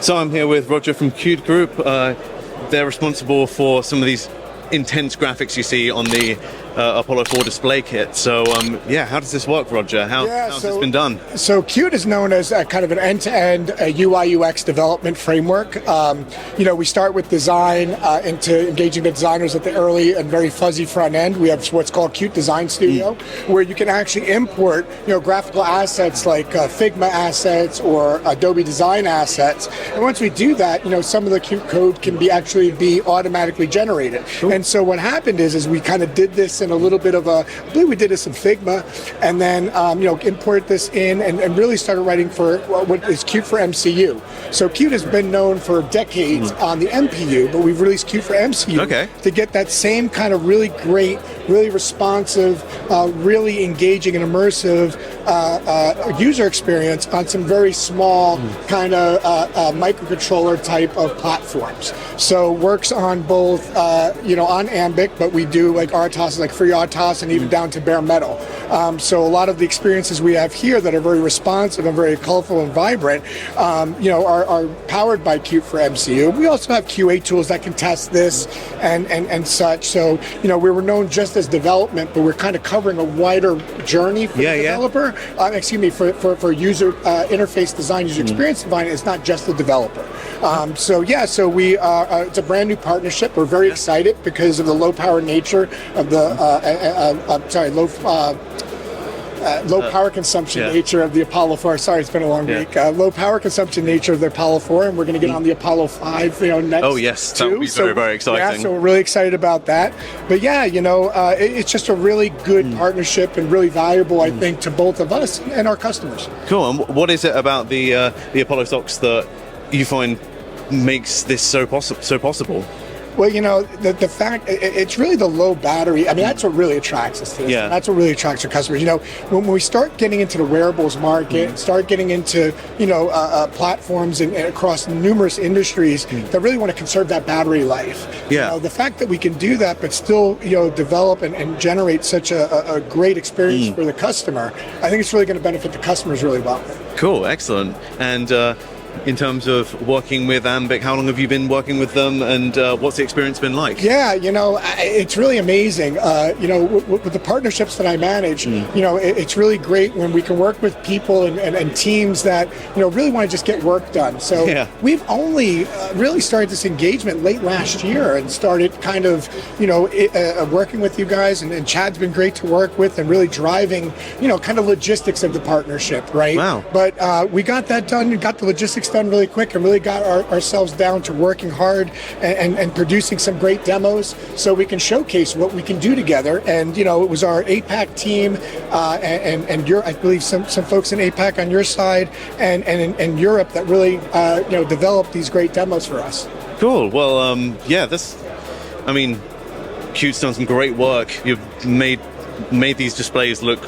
So I'm here with Roger from Qt Group. They're responsible for some of these intense graphics you see on the Apollo 4 display kit. So yeah, how does this work, Roger? How's this been done? So Qt is known as a kind of an end-to-end UI UX development framework. We start with design into engaging the designers at the early and very fuzzy front end. We have what's called Qt Design Studio, where you can actually import graphical assets like Figma assets or Adobe Design assets. And once we do that, some of the Qt code can be automatically generated. Cool. And so what happened is we kind of did this in a little bit of I believe we did this in Figma, and then imported this in and really started writing for what is Qt for MCU. So Qt has been known for decades on the MPU, but we've released Qt for MCU to get that same kind of really great, really responsive, really engaging and immersive user experience on some very small kind of microcontroller type of platforms. So works on both, on Ambiq, but we do like RTOS, like FreeRTOS, and even down to bare metal. So a lot of the experiences we have here that are very responsive and very colorful and vibrant, are powered by Qt for MCU. We also have QA tools that can test this and such. So, we were known just as development, but we're kind of covering a wider journey for the developer. For user interface design, user experience design. It's not just the developer. So we it's a brand new partnership. We're very excited because of the low power nature of the low power consumption nature of the Apollo 4. Sorry, it's been a long week. Low power consumption nature of the Apollo 4, and we're going to get on the Apollo 5 next. Oh yes, that would be very, very exciting. Yeah, so we're really excited about that. But it's just a really good partnership and really valuable, I think, to both of us and our customers. Cool. And what is it about the Apollo socks that you find makes this so possible? Well, the fact, it's really the low battery. I mean, that's what really attracts us to this. Yeah. That's what really attracts our customers. When we start getting into the wearables market, start getting into, platforms and across numerous industries that really want to conserve that battery life. Yeah. The fact that we can do that, but still, develop and generate such a great experience for the customer, I think it's really going to benefit the customers really well. Cool. Excellent. And, in terms of working with Ambiq, how long have you been working with them, and what's the experience been like? Yeah, it's really amazing. With the partnerships that I manage, it's really great when we can work with people and teams that, really want to just get work done. So we've only really started this engagement late last year and started kind of, working with you guys, and Chad's been great to work with and really driving, kind of logistics of the partnership, right? Wow. But we got that done, got the logistics done really quick, and really got ourselves down to working hard and producing some great demos so we can showcase what we can do together. And it was our APAC team and I believe some folks in APAC on your side and Europe that really developed these great demos for us. Cool. Well, Qt's done some great work. You've made these displays look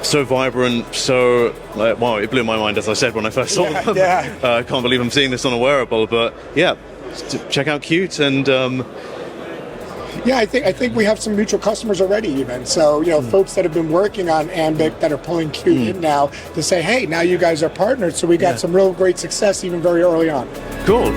so vibrant, so wow, it blew my mind, as I said when I first saw them. I can't believe I'm seeing this on a wearable, but check out Qt. And I think we have some mutual customers already even. So, folks that have been working on Ambiq that are pulling Qt in now to say, hey, now you guys are partners. So we got some real great success even very early on. Cool.